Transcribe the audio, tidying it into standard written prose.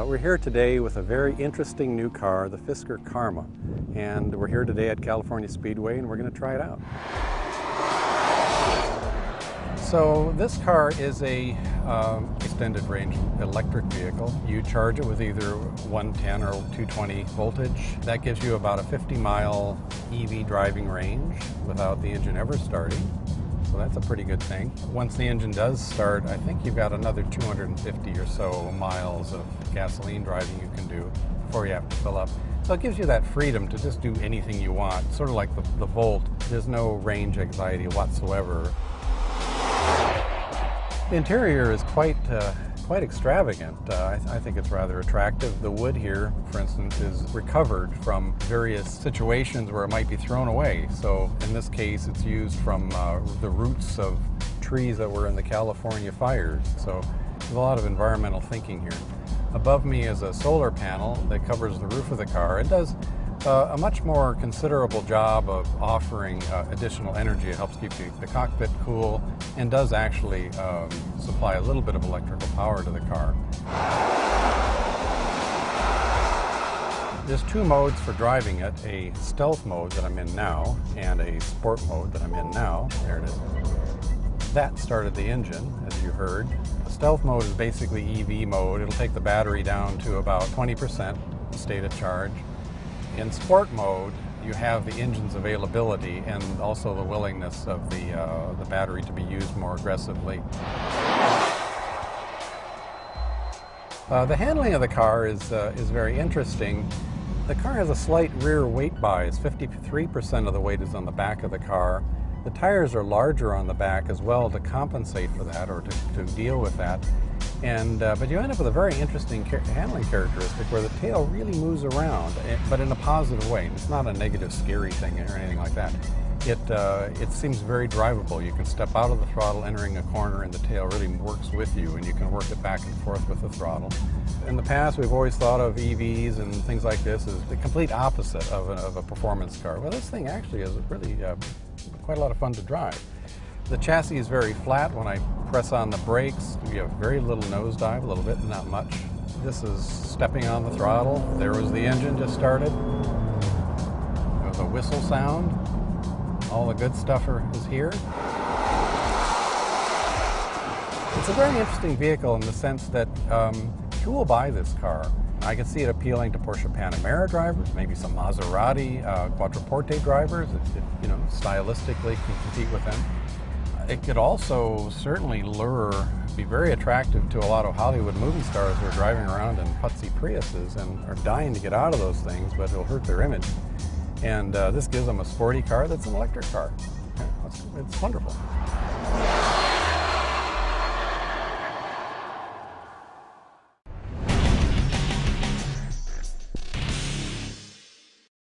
We're here today with a very interesting new car, the Fisker Karma. And we're here today at California Speedway and we're going to try it out. So this car is a extended range electric vehicle. You charge it with either 110 or 220 voltage. That gives you about a 50-mile EV driving range without the engine ever starting. So that's a pretty good thing. Once the engine does start, I think you've got another 250 or so miles of gasoline driving you can do before you have to fill up. So it gives you that freedom to just do anything you want, sort of like the Volt. There's no range anxiety whatsoever. The interior is quite extravagant. I think it's rather attractive. The wood here, for instance, is recovered from various situations where it might be thrown away. So in this case, it's used from the roots of trees that were in the California fires. So there's a lot of environmental thinking here. Above me is a solar panel that covers the roof of the car. It does a much more considerable job of offering additional energy. It helps keep the cockpit cool and does actually supply a little bit of electrical power to the car. There's two modes for driving it, a stealth mode that I'm in now and a sport mode that I'm in now. There it is. That started the engine, as you heard. The stealth mode is basically EV mode. It'll take the battery down to about 20% state of charge. In sport mode, you have the engine's availability and also the willingness of the battery to be used more aggressively. The handling of the car is very interesting. The car has a slight rear weight bias. 53% of the weight is on the back of the car. The tires are larger on the back as well to compensate for that or to deal with that. But you end up with a very interesting handling characteristic where the tail really moves around, but in a positive way. It's not a negative, scary thing or anything like that. It seems very drivable. You can step out of the throttle entering a corner and the tail really works with you and you can work it back and forth with the throttle. In the past, we've always thought of EVs and things like this as the complete opposite of a performance car. Well, this thing actually is really quite a lot of fun to drive. The chassis is very flat. When I press on the brakes, you have very little nosedive, a little bit, not much. This is stepping on the throttle. There was the engine just started. There was a whistle sound. All the good stuff is here. It's a very interesting vehicle in the sense that who will buy this car? I can see it appealing to Porsche Panamera drivers, maybe some Maserati Quattroporte drivers. It stylistically can compete with them. It could also certainly be very attractive to a lot of Hollywood movie stars who are driving around in putsy Priuses and are dying to get out of those things, but it'll hurt their image. And this gives them a sporty car that's an electric car. It's wonderful.